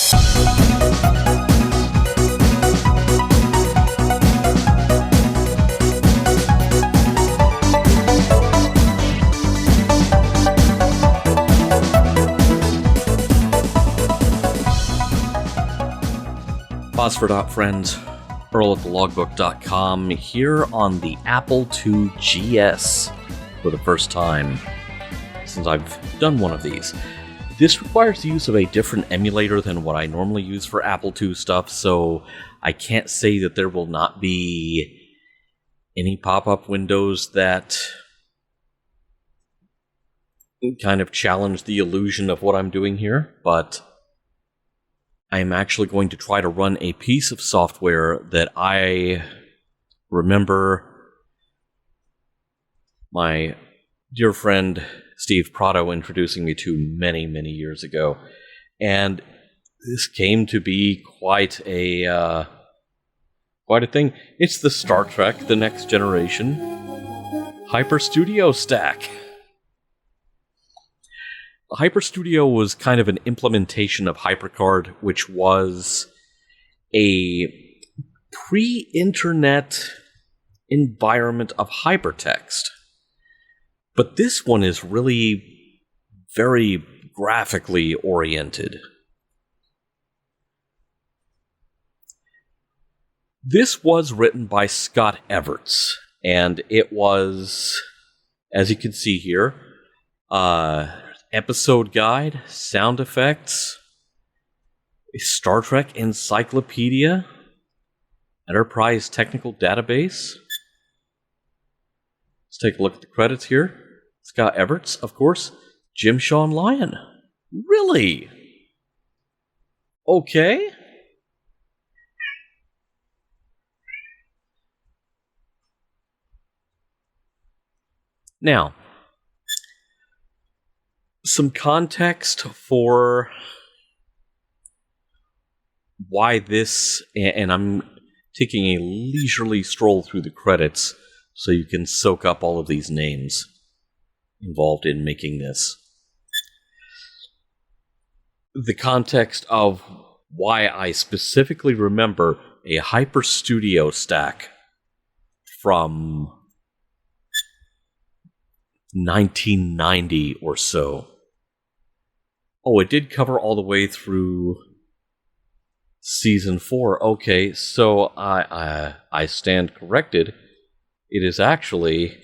Phosphor Dot friends, Earl at thelogbook.com, here on the Apple II GS for the first time since I've done one of these. This requires the use of a different emulator than what I normally use for Apple II stuff, so I can't say that there will not be any pop-up windows that kind of challenge the illusion of what I'm doing here, but I am actually going to try to run a piece of software that I remember my dear friend Steve Prado introducing me to many, many years ago. And this came to be quite a thing. It's the Star Trek The Next Generation HyperStudio stack. HyperStudio was kind of an implementation of HyperCard, which was a pre-internet environment of hypertext. But this one is really very graphically oriented. This was written by Scott Everts, and it was, as you can see here, episode guide, sound effects, a Star Trek encyclopedia, enterprise technical database. Let's take a look at the credits here. Scott Everts, of course. Jim Sean Lyon. Really? Okay. Now, some context for why this, and I'm taking a leisurely stroll through the credits so you can soak up all of these names involved in making this. The context of why I specifically remember a HyperStudio stack from 1990 or so. Oh, it did cover all the way through Season 4. Okay, so I stand corrected. It is actually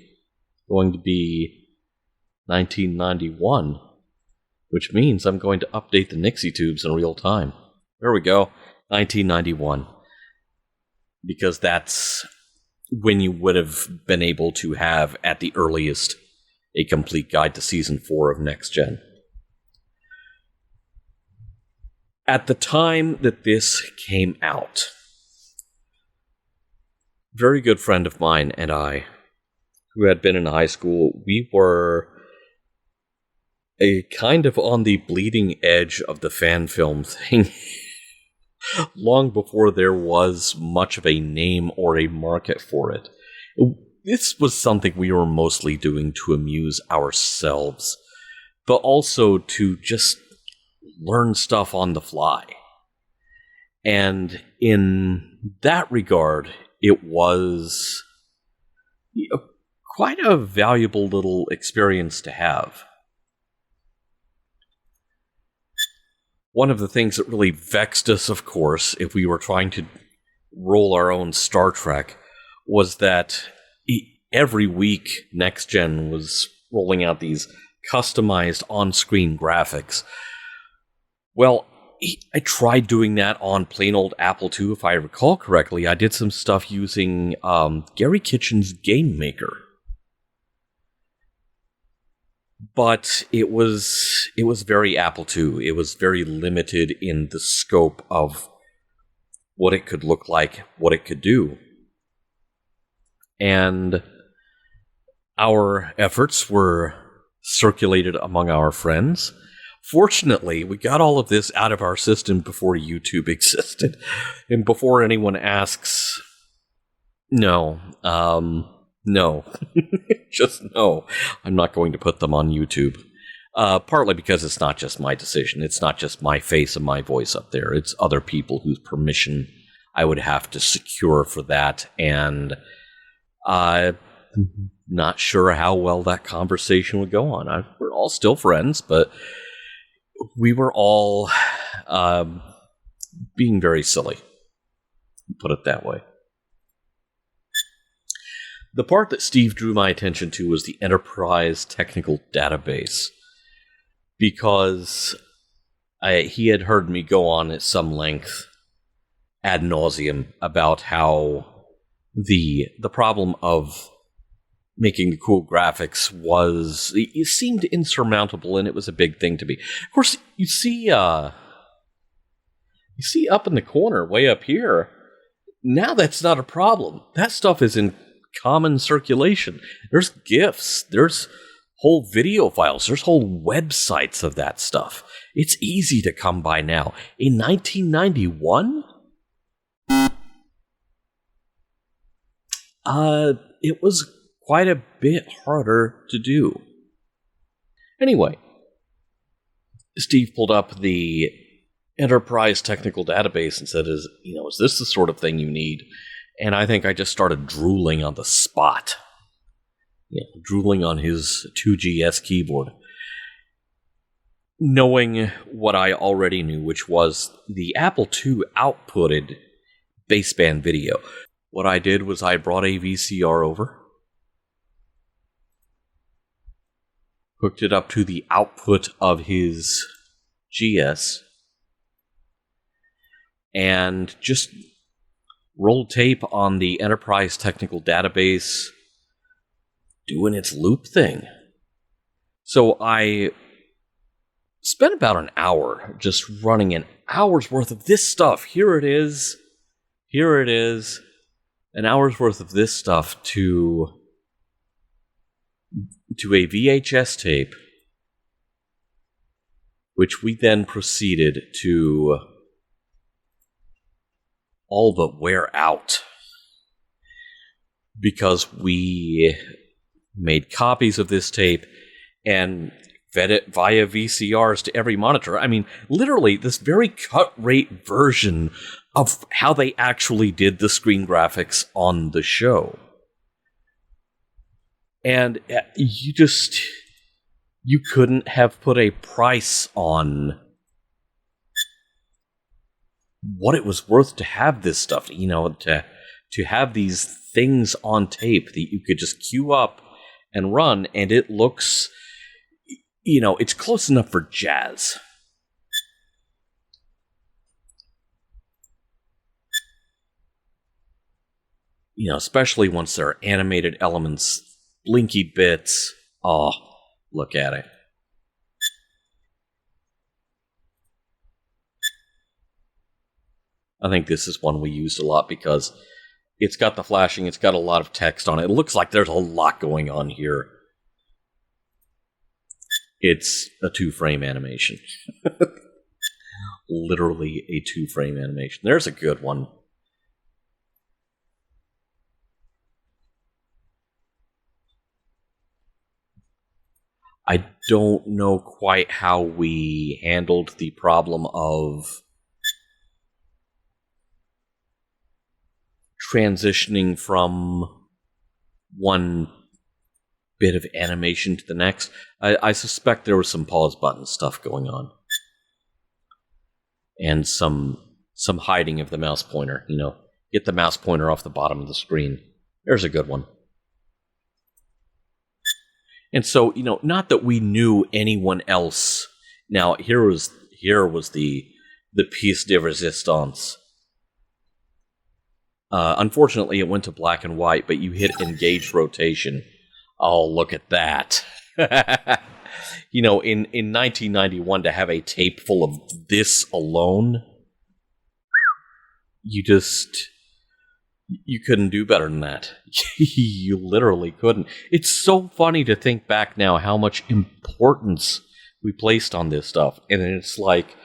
going to be 1991, which means I'm going to update the Nixie tubes in real time. There we go, 1991. Because that's when you would have been able to have, at the earliest, a complete guide to Season 4 of Next Gen. At the time that this came out, a very good friend of mine and I, who had been in high school, we were a kind of on the bleeding edge of the fan film thing long before there was much of a name or a market for it. This was something we were mostly doing to amuse ourselves, but also to just learn stuff on the fly. And in that regard, it was quite a valuable little experience to have. One of the things that really vexed us, of course, if we were trying to roll our own Star Trek, was that every week Next Gen was rolling out these customized on-screen graphics. Well, I tried doing that on plain old Apple II, if I recall correctly. I did some stuff using Gary Kitchen's Game Maker. But it was very Apple II. It was very limited in the scope of what it could look like, what it could do. And our efforts were circulated among our friends. Fortunately, we got all of this out of our system before YouTube existed. And before anyone asks, no. Just no. I'm not going to put them on YouTube. Partly because it's not just my decision. It's not just my face and my voice up there. It's other people whose permission I would have to secure for that. And I'm not sure how well that conversation would go on. We're all still friends, but we were all being very silly. Put it that way. The part that Steve drew my attention to was the Enterprise Technical Database, because he had heard me go on at some length ad nauseum about how the problem of making the cool graphics it seemed insurmountable, and it was a big thing to be. Of course, you see up in the corner, way up here, now that's not a problem. That stuff is in common circulation. There's GIFs, there's whole video files, there's whole websites of that stuff. It's easy to come by now. In 1991? It was quite a bit harder to do. Anyway, Steve pulled up the Enterprise Technical Database and said, is this the sort of thing you need? And I think I just started drooling on the spot. Drooling on his 2GS keyboard. Knowing what I already knew, which was the Apple II outputted baseband video. What I did was I brought a VCR over, hooked it up to the output of his GS, and just rolled tape on the Enterprise Technical Database doing its loop thing. So I spent about an hour just running an hour's worth of this stuff. Here it is. An hour's worth of this stuff to a VHS tape, which we then proceeded to all but wear out, because we made copies of this tape and fed it via VCRs to every monitor. I mean, literally, this very cut-rate version of how they actually did the screen graphics on the show. And you couldn't have put a price on what it was worth to have this stuff, to have these things on tape that you could just queue up and run, and it looks, it's close enough for jazz. Especially once there are animated elements, blinky bits. Oh, look at it. I think this is one we used a lot because it's got the flashing, it's got a lot of text on it. It looks like there's a lot going on here. It's a 2-frame animation. Literally a 2-frame animation. There's a good one. I don't know quite how we handled the problem of transitioning from one bit of animation to the next. I suspect there was some pause button stuff going on. And some hiding of the mouse pointer, Get the mouse pointer off the bottom of the screen. There's a good one. And so, not that we knew anyone else. Now, here was the piece de resistance. Unfortunately, it went to black and white, but you hit engaged rotation. Oh, look at that. In 1991, to have a tape full of this alone, you couldn't do better than that. You literally couldn't. It's so funny to think back now how much importance we placed on this stuff. And it's like,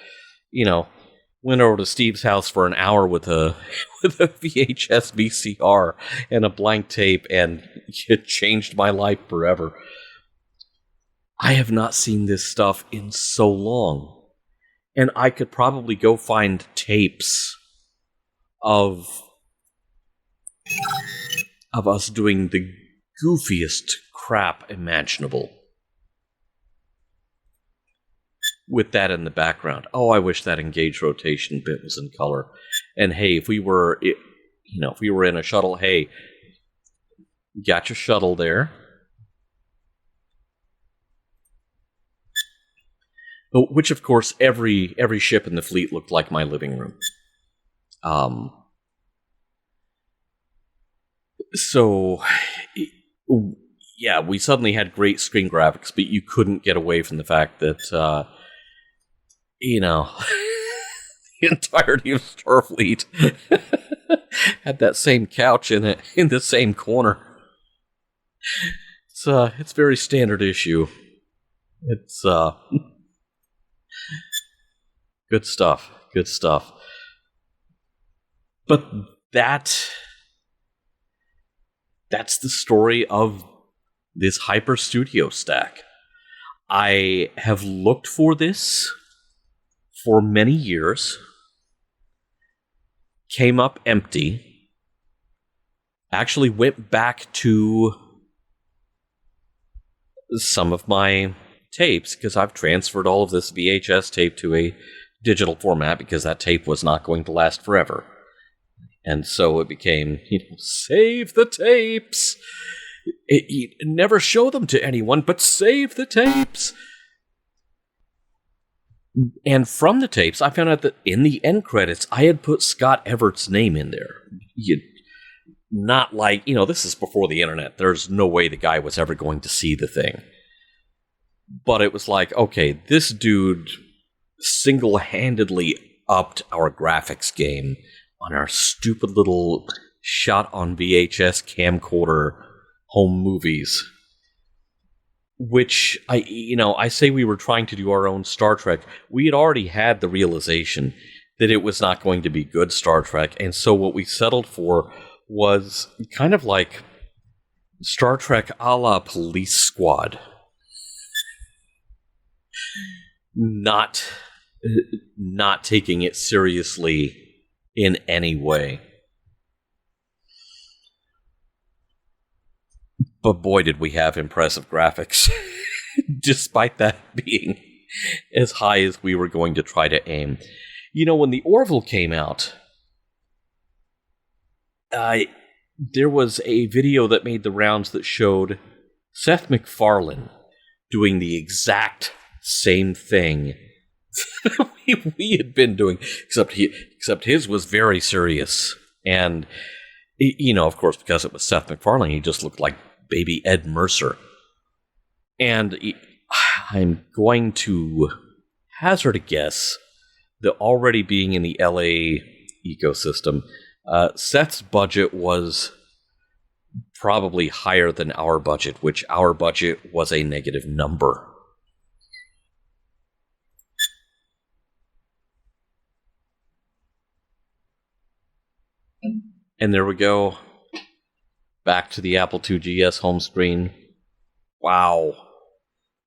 went over to Steve's house for an hour with a VHS VCR and a blank tape, and it changed my life forever. I have not seen this stuff in so long. And I could probably go find tapes of us doing the goofiest crap imaginable with that in the background. Oh, I wish that engage rotation bit was in color. And hey, if we were in a shuttle, hey, got your shuttle there. Which, of course, every ship in the fleet looked like my living room. So, yeah, we suddenly had great screen graphics, but you couldn't get away from the fact that, the entirety of Starfleet had that same couch in it, in the same corner. It's very standard issue. It's, good stuff. Good stuff. But that's the story of this HyperStudio stack. I have looked for this for many years. Came up empty. Actually went back to some of my tapes, because I've transferred all of this VHS tape to a digital format because that tape was not going to last forever. And so it became, save the tapes. Never show them to anyone, but save the tapes. And from the tapes, I found out that in the end credits, I had put Scott Everett's name in there. Not like, this is before the internet. There's no way the guy was ever going to see the thing. But it was like, okay, this dude single-handedly upped our graphics game on our stupid little shot on VHS camcorder home movies. Which, I say we were trying to do our own Star Trek. We had already had the realization that it was not going to be good Star Trek, and so what we settled for was kind of like Star Trek a la Police Squad. Not taking it seriously in any way. But boy, did we have impressive graphics, despite that being as high as we were going to try to aim. When the Orville came out, there was a video that made the rounds that showed Seth MacFarlane doing the exact same thing we had been doing, except his was very serious. And, of course, because it was Seth MacFarlane, he just looked like baby Ed Mercer. And I'm going to hazard a guess that already being in the LA ecosystem, Seth's budget was probably higher than our budget, which our budget was a negative number. And there we go. Back to the Apple IIgs home screen. Wow.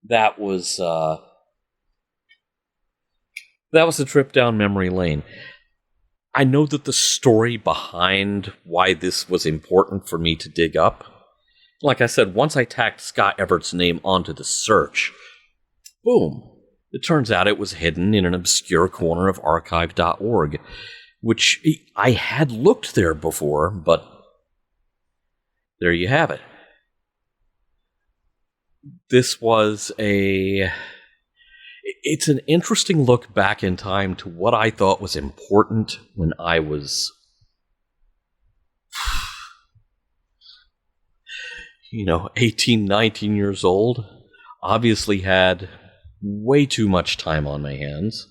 That was a trip down memory lane. I know that the story behind why this was important for me to dig up, like I said, once I tacked Scott Everett's name onto the search, boom, it turns out it was hidden in an obscure corner of archive.org, which I had looked there before, but there you have it. This was it's an interesting look back in time to what I thought was important when I was, 18, 19 years old. Obviously had way too much time on my hands.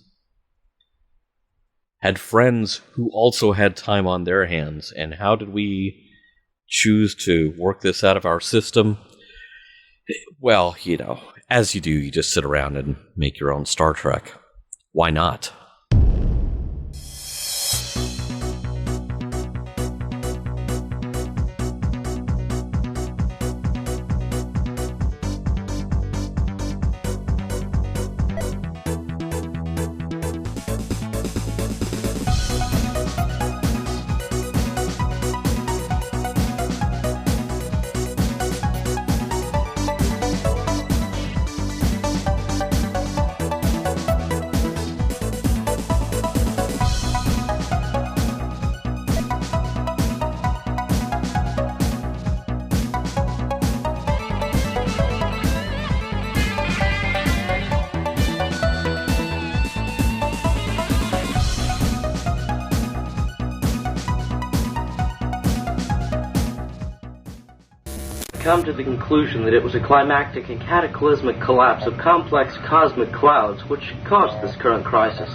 Had friends who also had time on their hands. And how did we choose to work this out of our system? Well, as you do, you just sit around and make your own Star Trek. Why not? come to the conclusion that it was a climactic and cataclysmic collapse of complex cosmic clouds which caused this current crisis.